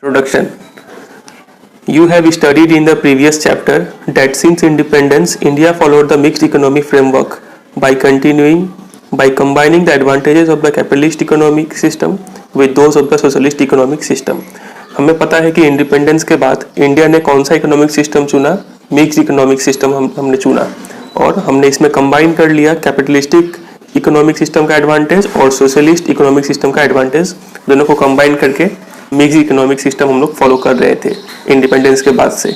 Introduction. You have studied in the previous chapter that since independence, India followed the mixed economy framework by combining the advantages of the capitalist economic system with those of the socialist economic system. हमें पता है कि independence के बाद India ने कौन सा economic system चुना, मिक्स्ड इकोनॉमिक सिस्टम हमने चुना और हमने इसमें कंबाइन कर लिया कैपिटलिस्टिक इकोनॉमिक सिस्टम का एडवांटेज और सोशलिस्ट इकोनॉमिक सिस्टम का एडवांटेज, दोनों को कंबाइन करके मिक्स्ड इकोनॉमिक सिस्टम हम लोग फॉलो कर रहे थे इंडिपेंडेंस के बाद से.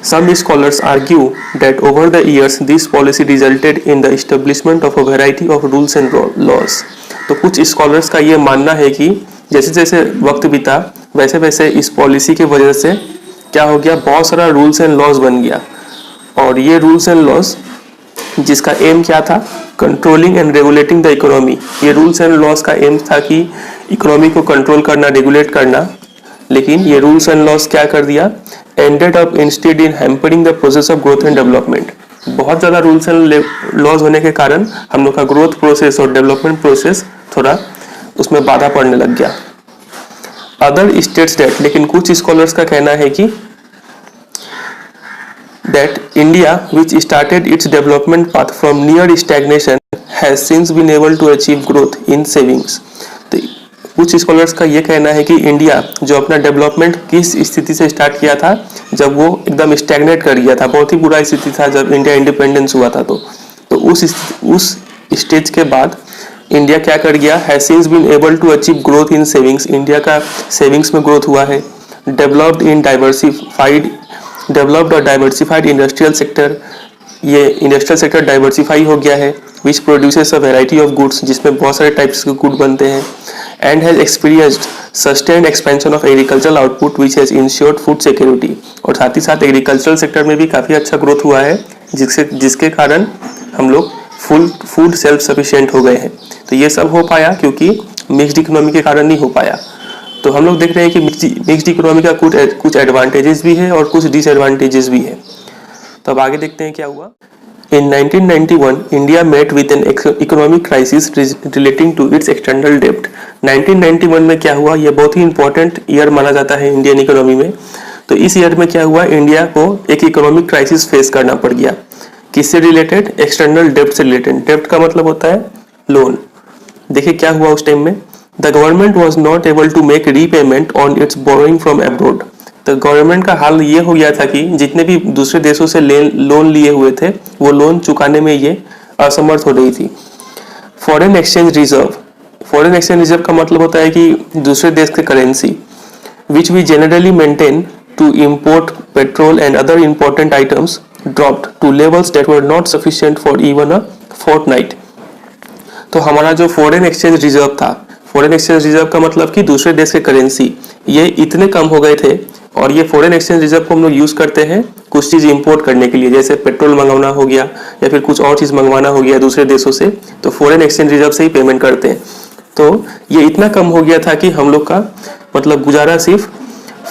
Some scholars argue that over the years this policy resulted in the establishment of a variety of rules and laws. तो कुछ स्कॉलर्स का ये मानना है कि जैसे जैसे वक्त बीता वैसे वैसे इस पॉलिसी की वजह से क्या हो गया, बहुत सारा रूल्स एंड लॉज बन गया. और ये रूल्स एंड लॉज जिसका एम क्या था, controlling and regulating the economy. ये रूल्स एंड लॉज का एम था कि इकोनॉमी को कंट्रोल करना, रेगुलेट करना. लेकिन ये रूल्स एंड लॉज क्या कर दिया, ended up instead in hampering the process of growth and development. बहुत ज़्यादा रूल्स एंड लॉज होने के कारण हम लोग का ग्रोथ प्रोसेस और डेवलपमेंट प्रोसेस थोड़ा उसमें बाधा पड़ने लग गया. अदर स्टेट्स डेट, लेकिन कुछ स्कॉलर्स का कहना है कि that India, which started its development path from near stagnation, has since been able to achieve growth in savings. तो कुछ स्कॉलर्स का ये कहना है कि इंडिया जो अपना डेवलपमेंट किस स्थिति से स्टार्ट किया था, जब वो एकदम स्टैग्नेट कर गया था, बहुत ही बुरा स्थिति था जब इंडिया इंडिपेंडेंस हुआ था. तो उस स्टेज के बाद इंडिया क्या कर गया, has since been able to achieve growth in savings. India का सेविंग्स में ग्रोथ हुआ है. डेवलप्ड और डाइवर्सिफाइड इंडस्ट्रियल सेक्टर, ये इंडस्ट्रियल सेक्टर डाइवर्सिफाई हो गया है. Which produces a variety of goods, जिसमें बहुत सारे टाइप्स के गुड बनते हैं. And has experienced sustained expansion of agricultural output which has insured food security. और साथ ही साथ एग्रीकल्चरल सेक्टर में भी काफ़ी अच्छा ग्रोथ हुआ है, जिसके कारण हम लोग फूड सेल्फ सफिशिएंट हो गए हैं. तो ये सब हो पाया क्योंकि मिक्स्ड इकोनॉमी के कारण नहीं हो पाया. तो हम लोग देख रहे हैं कि मिक्स्ड इकोनॉमी का कुछ एडवांटेजेस भी है और कुछ डिसएडवांटेजेस भी है. तो अब आगे देखते हैं क्या हुआ. In 1991 India met with an economic crisis relating to its external डेब्ट. 1991 में क्या हुआ, ये बहुत ही इंपॉर्टेंट ईयर माना जाता है इंडियन इकोनॉमी में. तो इस ईयर में क्या हुआ, इंडिया को एक इकोनॉमिक क्राइसिस फेस करना पड़ गया. किससे रिलेटेड, एक्सटर्नल डेब्ट से रिलेटेड. डेब्ट का मतलब होता है लोन. देखिए क्या हुआ उस टाइम में. The government was not able to make repayment on its borrowing from abroad. तो गवर्नमेंट का हाल ये हो गया था कि जितने भी दूसरे देशों से लोन लिए हुए थे वो लोन चुकाने में ये असमर्थ हो रही थी. फॉरेन एक्सचेंज रिजर्व का मतलब होता है कि दूसरे देश के currency which we generally maintain to import petrol and other important items dropped to levels that were not sufficient for even a fortnight. तो हमारा जो फॉरेन एक्सचेंज रिजर्व था, फॉरेन एक्सचेंज रिजर्व का मतलब कि दूसरे देश के करेंसी, ये इतने कम हो गए थे. और ये फॉरेन एक्सचेंज रिजर्व को हम लोग यूज करते हैं कुछ चीज इंपोर्ट करने के लिए, जैसे पेट्रोल मंगवाना हो गया या फिर कुछ और चीज मंगवाना हो गया दूसरे देशों से, तो फॉरेन एक्सचेंज रिजर्व से ही पेमेंट करते हैं. तो ये इतना कम हो गया था कि हम लोग का मतलब गुजारा सिर्फ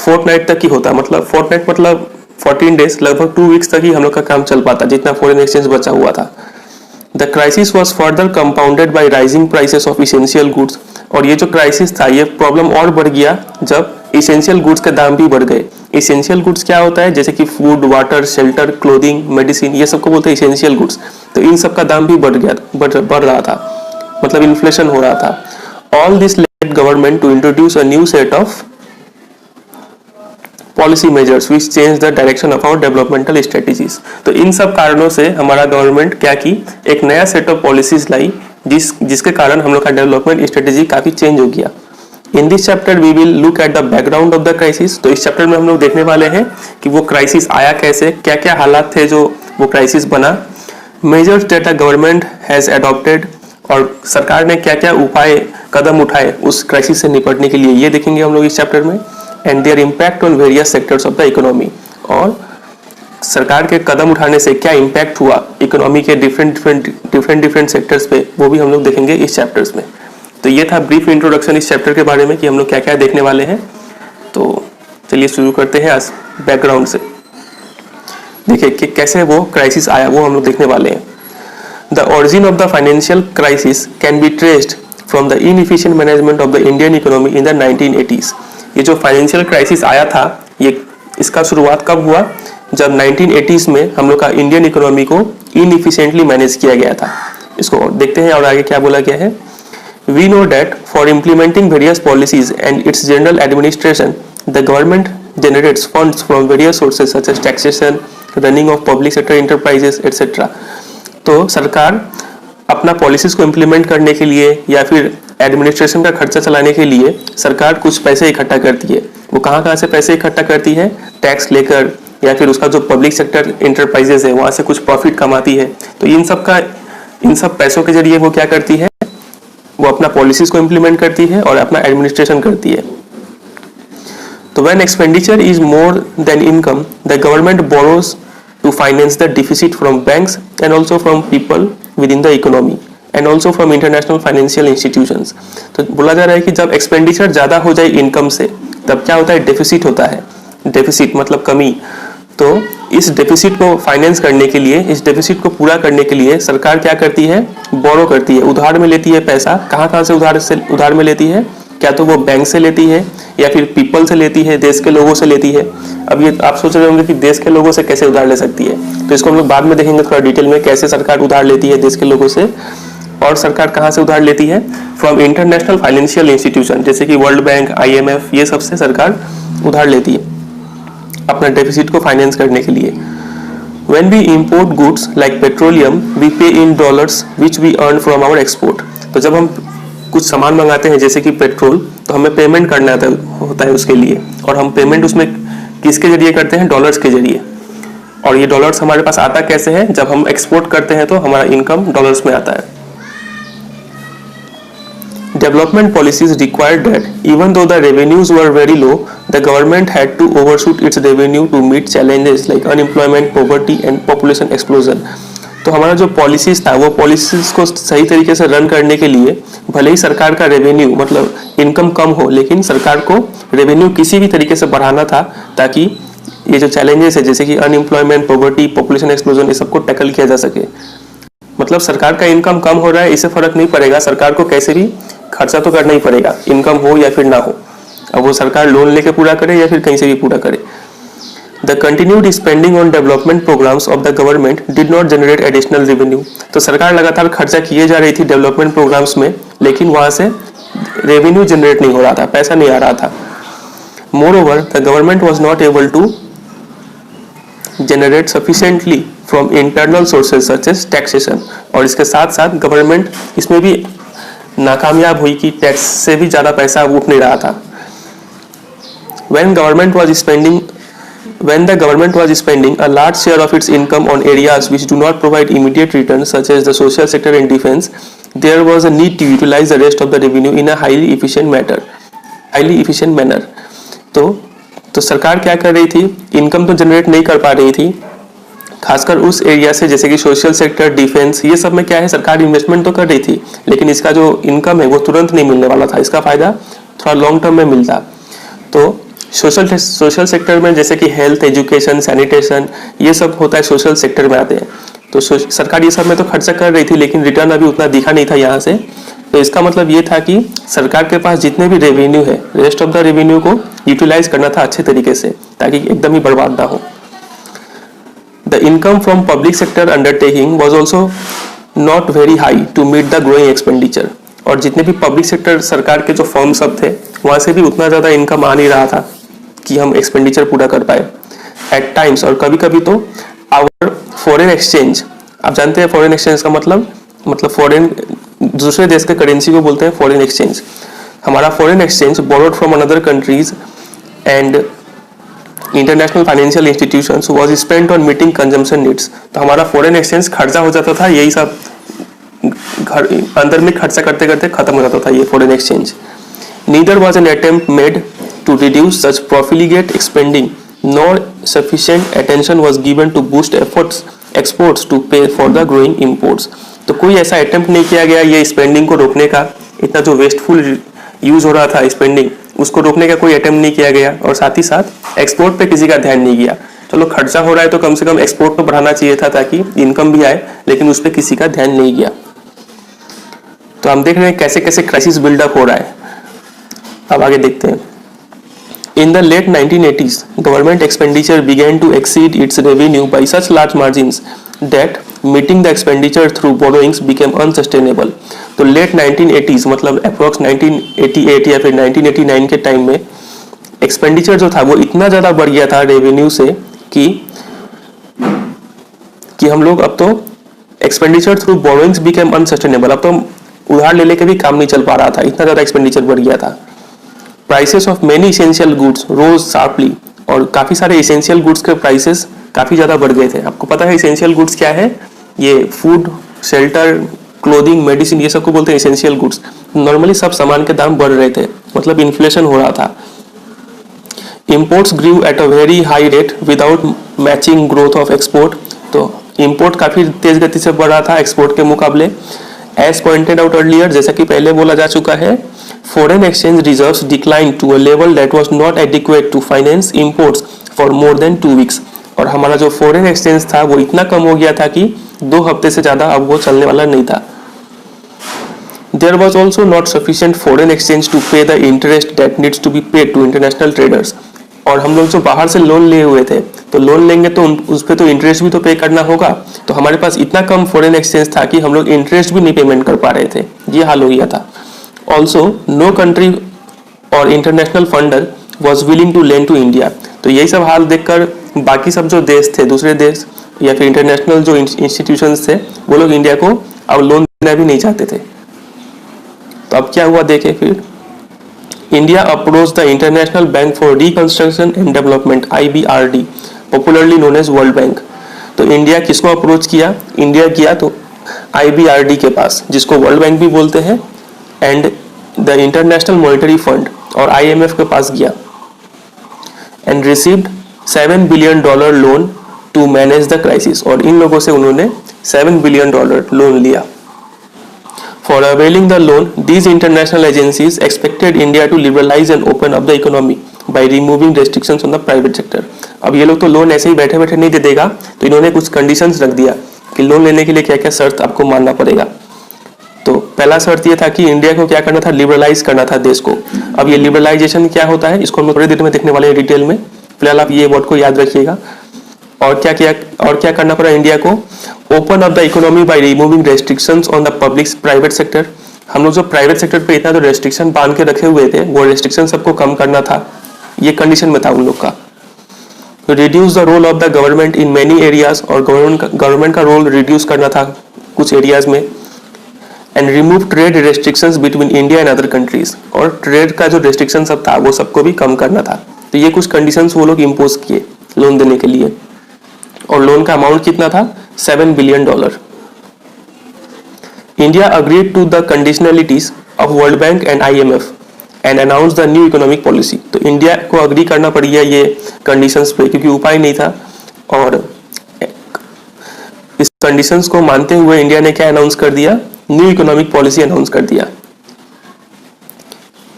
फोर्टनाइट तक ही होता. मतलब फोर्टनाइट मतलब 14 डेज, लगभग 2 वीक्स तक ही हम लोग का काम चल पाता जितना फॉरेन एक्सचेंज बचा हुआ था. The crisis was further compounded by rising prices of essential goods. और ये जो क्राइसिस था, ये प्रॉब्लम और बढ़ गया जब इसेंशियल गुड्स के दाम भी बढ़ गए. इसेंशियल गुड्स क्या होता है, जैसे कि food, water, shelter, clothing, medicine, ये सबको बोलते हैं इसेंशियल गुड्स. तो इन सब का दाम भी बढ़ रहा था, मतलब इन्फ्लेशन हो रहा था. All this led government to introduce a new set of policy measures which change the direction of our developmental strategies. तो इन सब कारणों से हमारा गवर्नमेंट क्या की, एक नया सेट ऑफ पॉलिसीज लाई जिसके कारण हम लोग का डेवलपमेंट स्ट्रेटेजी काफी चेंज हो गया. In this chapter we will look at the background of the crisis. तो इस चैप्टर में हम लोग देखने वाले हैं कि वो क्राइसिस आया कैसे, क्या क्या हालात थे जो वो क्राइसिस बना. Measures that the government has adopted, और सरकार ने क्या क्या कदम उठाए उस क्राइसिस से निपटने के लिए, ये देखेंगे हम लोग इस चैप्टर में. And there impact on various sectors of the economy, और सरकार के कदम उठाने से क्या इम्पैक्ट हुआ इकोनॉमी के डिफरेंट सेक्टर्स पे, वो भी हम लोग देखेंगे इस चैप्टर्स में. तो ये था ब्रीफ इंट्रोडक्शन इस चैप्टर के बारे में कि हम लोग क्या क्या देखने वाले हैं. तो चलिए शुरू करते हैं आज बैकग्राउंड से. देखिए कि कैसे वो क्राइसिस आया, वो हम लोग देखने वाले हैं. The origin of the financial crisis can be traced from the inefficient management of the Indian economy in the 1980s. ये जो फाइनेंशियल क्राइसिस आया था, ये इसका शुरुआत कब हुआ? जब 1980s में हम लोग का इंडियन इकोनॉमी को इनएफिशिएंटली मैनेज किया गया था। इसको देखते हैं और आगे क्या बोला गया है। We know that for implementing various policies and its general administration, the government generates funds from various sources such as taxation, running of public sector enterprises, etc. तो सरकार अपना पॉलिसीज को इम्प्लीमेंट करने के लिए या फिर एडमिनिस्ट्रेशन का खर्चा चलाने के लिए सरकार कुछ पैसे इकट्ठा करती है। वो कहाँ से पैसे इकट्ठा करती है? टैक्स लेकर, या फिर उसका जो पब्लिक सेक्टर इंटरप्राइजेज है वहाँ से कुछ प्रॉफिट कमाती है। तो इन सब पैसों के जरिए वो क्या करती है? वो अपना पॉलिसीज को इम्प्लीमेंट करती है और अपना एडमिनिस्ट्रेशन करती है। तो when expenditure is more than income, the government borrows to finance the deficit from banks and also from people with in the economy and also from international financial institutions. तो बोला जा रहा है कि जब एक्सपेंडिचर ज्यादा हो जाए इनकम से, तब क्या होता है? डेफिसिट होता है। डेफिसिट मतलब कमी। तो इस डेफिसिट को फाइनेंस करने के लिए, इस डेफिसिट को पूरा करने के लिए सरकार क्या करती है? बोरो करती है, उधार में लेती है पैसा। कहाँ से उधार में लेती है? क्या तो वो बैंक से लेती है या फिर पीपल से लेती है, देश के लोगों से लेती है। अब ये आप सोच रहे होंगे कि देश के लोगों से कैसे उधार ले सकती है, तो इसको हम लोग बाद में देखेंगे थोड़ा डिटेल में, कैसे सरकार उधार लेती है देश के लोगों से। और सरकार कहाँ से उधार लेती है? फ्रॉम इंटरनेशनल फाइनेंशियल इंस्टीट्यूशन, जैसे कि वर्ल्ड बैंक, IMF, ये सबसे सरकार उधार लेती है अपना डेफिसिट को फाइनेंस करने के लिए। When we import goods like petroleum, we pay in dollars which we earn from our export. तो जब हम कुछ सामान मंगाते हैं जैसे कि पेट्रोल, तो हमें पेमेंट करना होता है उसके लिए, और हम पेमेंट उसमें किसके जरिए करते हैं? डॉलर्स के जरिए। और ये डॉलर्स हमारे पास आता कैसे है? जब हम एक्सपोर्ट करते हैं तो हमारा इनकम डॉलर्स में आता है। Development policies required that even though the revenues were very low, the government had to overshoot its revenue to meet challenges like unemployment, poverty and population explosion. तो हमारा जो पॉलिसीज था, वो पॉलिसीज को सही तरीके से रन करने के लिए भले ही सरकार का रेवेन्यू मतलब इनकम कम हो, लेकिन सरकार को रेवेन्यू किसी भी तरीके से बढ़ाना था ताकि ये जो चैलेंजेस है जैसे कि अनएम्प्लॉयमेंट, पॉवर्टी, पॉपुलेशन एक्सप्लोजन, ये सबको टैकल किया जा सके। मतलब सरकार का इनकम कम हो रहा है, इससे फर्क नहीं पड़ेगा, सरकार को कैसे भी खर्चा तो करना ही पड़ेगा, इनकम हो या फिर ना हो। अब वो सरकार लोन लेके पूरा करे या फिर कहीं से भी पूरा करे। The continued spending on development programs of the government did not generate additional revenue. तो सरकार लगातार खर्चा किए जा रही थी डेवलपमेंट प्रोग्राम्स में, लेकिन वहां से रेवेन्यू जनरेट नहीं हो रहा था, पैसा नहीं आ रहा था। Moreover the government was not able to generate sufficiently from internal sources such as taxation. और इसके साथ साथ गवर्नमेंट इसमें भी नाकामयाब हुई कि टैक्स से भी ज्यादा पैसा उठ नहीं रहा था। When the government was spending a large share of its income on areas which do not provide immediate returns, such as the social sector and defense, there was a need to utilize the rest of the revenue in a highly efficient manner. तो सरकार क्या कर रही थी? Income तो generate नहीं कर पा रही थी, खासकर उस एरिया से जैसे कि सोशल सेक्टर, डिफेंस, ये सब में क्या है, सरकार इन्वेस्टमेंट तो कर रही थी, लेकिन इसका जो इनकम है वो तुरंत नहीं मिलने वाला था, इसका फायदा थोड़ा लॉन्ग टर्म में मिलता। तो सोशल सेक्टर में जैसे कि हेल्थ, एजुकेशन, सैनिटेशन, ये सब होता है सोशल सेक्टर में आते हैं। तो सरकार ये सब में तो खर्चा कर रही थी, लेकिन रिटर्न अभी उतना दिखा नहीं था यहाँ से। तो इसका मतलब ये था कि सरकार के पास जितने भी रेवेन्यू है, रेस्ट ऑफ द रेवेन्यू को यूटिलाइज करना था अच्छे तरीके से, ताकि एकदम ही बर्बाद ना हो। The income from public sector undertaking was also not very high to meet the growing expenditure. और जितने भी पब्लिक सेक्टर सरकार के जो फर्म सब थे, वहाँ से भी उतना ज़्यादा इनकम आ नहीं रहा था कि हम एक्सपेंडिचर पूरा कर पाए। एट टाइम्स, और कभी कभी तो आवर फॉरेन एक्सचेंज, आप जानते हैं फॉरेन एक्सचेंज का मतलब फॉरेन, दूसरे देश के करेंसी को बोलते हैं फॉरेन एक्सचेंज। हमारा foreign exchange borrowed from another countries and international financial institutions was spent on meeting consumption needs. तो हमारा फॉरेन एक्सचेंज खर्चा हो जाता था, यही सब अंदर में खर्चा करते करते खत्म हो जाता था ये foreign exchange. Neither was an attempt made to reduce such profligate spending, nor sufficient attention was given to boost exports to pay for the growing imports. तो कोई ऐसा अटेम्प्ट नहीं किया गया ये स्पेंडिंग को रोकने का, इतना जो वेस्टफुल यूज हो रहा था स्पेंडिंग, उसको रोकने का कोई अटेम्प्ट नहीं किया गया। और साथ ही साथ एक्सपोर्ट पे किसी का ध्यान नहीं गया। चलो खर्चा हो रहा है तो कम से कम एक्सपोर्ट तो बढ़ाना चाहिए था ताकि इनकम भी आए, लेकिन उस पर किसी का ध्यान नहीं गया। तो हम देख रहे हैं कैसे कैसे क्राइसिस बिल्डअप हो रहा है। अब आगे देखते हैं। In the late 1980s, government expenditure began to exceed its revenue by such large margins that meeting the expenditure through borrowings became unsustainable. तो लेट 1980s मतलब अप्रोक्स 1988 या फिर 1989 के टाइम में एक्सपेंडिचर जो था वो इतना ज़्यादा बढ़ गया था रेवेन्यू से कि हम लोग अब तो expenditure through borrowings became unsustainable, अब तो उधार ले लेके भी काम नहीं चल पा रहा था, इतना ज़्यादा एक्सपेंडिचर बढ़ गया था. Prices of many essential goods rose sharply, और काफ़ी सारे इसेंशियल गुड्स के प्राइसेस काफ़ी ज़्यादा बढ़ गए थे. आपको पता है इसेंशियल गुड्स क्या है? ये फूड, शेल्टर, क्लोथिंग, मेडिसिन, ये सब को बोलते हैं इसेंशियल गुड्स. नॉर्मली सब सामान के दाम बढ़ रहे थे, मतलब इन्फ्लेशन हो रहा था. Imports grew at a very high rate without matching growth of export. तो import काफ़ी तेज गति से बढ़ रहा था एक्सपोर्ट के मुकाबले. As pointed out earlier, जैसा कि पहले बोला जा चुका है, foreign exchange reserves declined to a level that was not adequate to finance imports for more than 2 weeks. और हमारा जो foreign exchange था वो इतना कम हो गया था कि 2 हफ्ते से ज़्यादा अब वो चलने वाला नहीं था. There was also not sufficient foreign exchange to pay the interest that needs to be paid to international traders. और हम लोग जो बाहर से लोन लिए हुए थे, तो लोन लेंगे तो उस पर तो इंटरेस्ट भी तो पे करना होगा. तो हमारे पास इतना कम फॉरेन एक्सचेंज था कि हम लोग इंटरेस्ट भी नहीं पेमेंट कर पा रहे थे. ये हाल हो गया था. Also no country or international funder was willing to lend to India. तो यही सब हाल देखकर बाकी सब जो देश थे, दूसरे देश या फिर इंटरनेशनल जो इंस्टीट्यूशंस थे, वो लोग इंडिया को अब लोन देना भी नहीं चाहते थे. तो अब क्या हुआ देखे फिर. India approached the International Bank for Reconstruction and Development (IBRD), popularly known as World Bank. तो इंडिया किसको अप्रोच किया? इंडिया किया तो IBRD के पास, जिसको वर्ल्ड बैंक भी बोलते हैं, and the international monetary fund और IMF के पास गया, and received $7 billion loan to manage the crisis. और इन लोगों से उन्होंने $7 बिलियन लोन लिया. For availing the loan, these international agencies expected India to liberalize and open up the economy by removing restrictions on the private sector. अब ये लोग तो लोन ऐसे ही बैठे बैठे नहीं दे देगा, तो इन्होंने कुछ कंडीशंस रख दिया कि लोन लेने के लिए क्या क्या शर्त आपको मानना पड़ेगा. तो पहला शर्त ये था कि इंडिया को क्या करना था, लिबरलाइज करना था देश को. अब ये लिबरलाइजेशन क्या होता है, इसको हम थोड़ी देर में देखने वाले हैं डिटेल में. फिलहाल आप ये वर्ड को याद रखिएगा. और क्या करना पड़ा इंडिया को? Open up the economy by removing restrictions on the public private sector. हम लोग जो प्राइवेट सेक्टर पे इतना तो रेस्ट्रिक्शन बांध के रखे हुए थे, वो रेस्ट्रिक्शन सबको कम करना था. ये कंडीशन में था उन लोग का. Reduce the role of the government in many areas, और गवर्नमेंट का रोल रिड्यूस करना था कुछ एरियाज में. And remove trade restrictions between India and other countries, और ट्रेड का जो रेस्ट्रिक्शन सब था वो सबको भी कम करना था. तो ये कुछ कंडीशंस वो लोग इम्पोज किए लोन देने के लिए. और लोन का अमाउंट कितना था? $7 billion. India agreed to the conditionalities of World Bank and IMF and announce the new economic policy. तो इंडिया को अग्री करना पड़ गया ये कंडीशंस पे, क्योंकि उपाय नहीं था. और इस कंडीशंस को मानते हुए इंडिया ने क्या अनाउंस कर दिया? न्यू इकोनॉमिक पॉलिसी अनाउंस कर दिया.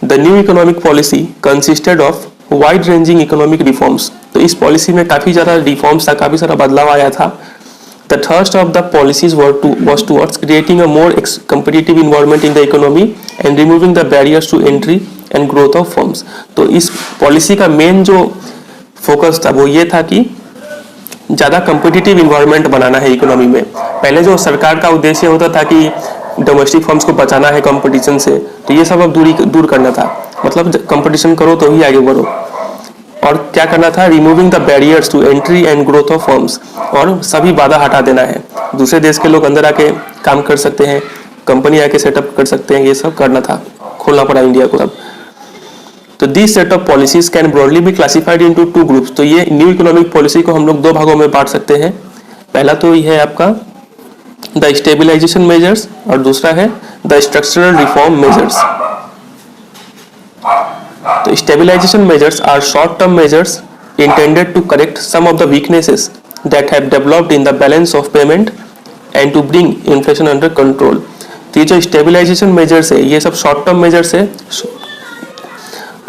The new economic policy consisted of wide ranging economic reforms. तो इस पॉलिसी में काफी ज्यादा रिफॉर्म्स था, काफी सारा बदलाव आया था. The thrust of the policies was towards creating a more competitive environment in the economy and removing the barriers to entry and growth of firms. तो इस पॉलिसी का मेन जो फोकस था वो ये था कि ज़्यादा competitive environment बनाना है इकोनॉमी में. पहले जो सरकार का उद्देश्य होता था कि डोमेस्टिक फर्म्स को बचाना है कंपटीशन से, तो ये सब अब दूर करना था. मतलब कंपटीशन करो तो ही आगे बढ़ो. और क्या करना था? Removing the barriers to entry and growth of firms, और सभी बाधा हटा देना है. दूसरे देश के लोग अंदर आके काम कर सकते हैं, कंपनी आके सेटअप कर सकते हैं, ये सब करना था, खोलना पड़ा इंडिया को. अब तो this set of policies can broadly be classified into 2 groups. तो ये न्यू इकोनॉमिक पॉलिसी को हम लोग 2 भागों में बांट सकते हैं. पहला तो ये है आपका द स्टेबिलाईजेशन मेजर्स, और दूसरा है द स्ट्रक्चरल रिफॉर्म मेजर्स. तो stabilization measures are short-term measures intended to correct some of the weaknesses that have developed in the balance of payment and to bring inflation under control. तो ये जो stabilization measures है, ये सब short-term measures है,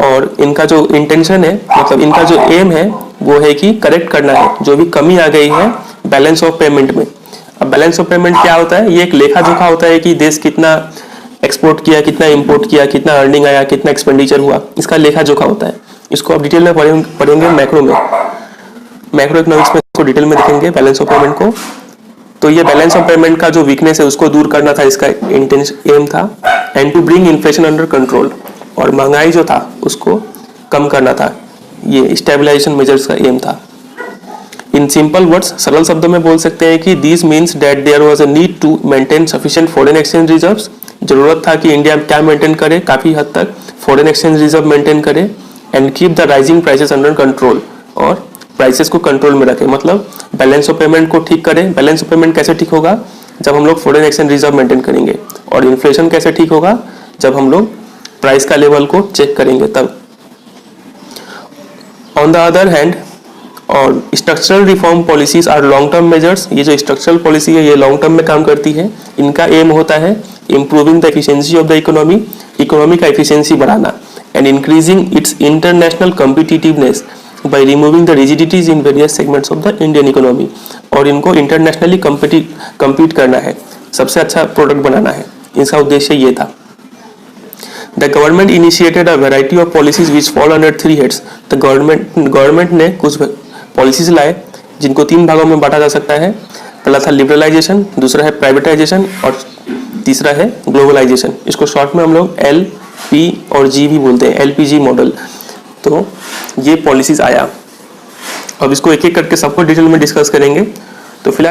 और इनका जो intention है, मतलब इनका जो aim है, वो है कि correct करना है जो भी कमी आ गई है balance of payment में. अब balance of payment क्या होता है? ये एक लेखा जोखा होता है कि देश कितना एक्सपोर्ट किया, कितना इंपोर्ट किया, कितना अर्निंग आया, कितना एक्सपेंडिचर हुआ, इसका लेखा जोखा होता है. इसको आप डिटेल में पढ़ेंगे मैक्रो इकोनॉमिक्स में इसको डिटेल में देखेंगे बैलेंस ऑफ पेमेंट को। तो ये बैलेंस ऑफ पेमेंट का जो वीकनेस है उसको दूर करना था इसका एम था, and to bring inflation under control, और महंगाई जो था उसको कम करना था, ये स्टेबलाइजेशन मेजर्स का एम था। इन सिंपल वर्ड्स, सरल शब्दों में बोल सकते हैं कि this means that there was a need to maintain sufficient foreign exchange reserves, जरूरत था कि इंडिया क्या मेंटेन करे, काफी हद तक फॉरेन एक्सचेंज रिजर्व मेंटेन करे, and keep the rising prices under control, और प्राइसेस को कंट्रोल में रखे, मतलब बैलेंस ऑफ पेमेंट को ठीक करें। बैलेंस ऑफ पेमेंट कैसे ठीक होगा, जब हम लोग फॉरेन एक्सचेंज रिजर्व मेंटेन करेंगे, और इन्फ्लेशन कैसे ठीक होगा, जब हम लोग प्राइस का लेवल को चेक करेंगे तब। ऑन द अदर हैंड, और structural reform policies are long term measures, ये जो स्ट्रक्चरल पॉलिसी है ये लॉन्ग टर्म में काम करती है। इनका एम होता है improving the efficiency of the economy का एफिशिएंसी बढ़ाना, and increasing its international competitiveness by removing the rigidities in various segments of the Indian economy, और इनको इंटरनेशनली कम्पीट करना है, सबसे अच्छा प्रोडक्ट बनाना है, इसका उद्देश्य ये था। The government initiated a variety of policies which fall under three heads. The government ने कुछ पॉलिसीज लाए जिनको 3 भागों में बांटा जा सकता है। पहला था लिबरलाइजेशन, दूसरा है प्राइवेटाइजेशन, और तीसरा है ग्लोबलाइजेशन। इसको शॉर्ट में हम लोग LP और G भी बोलते हैं, LPG मॉडल। तो ये पॉलिसीज आया, अब इसको एक एक करके सबको डिटेल में डिस्कस करेंगे। तो फिलहाल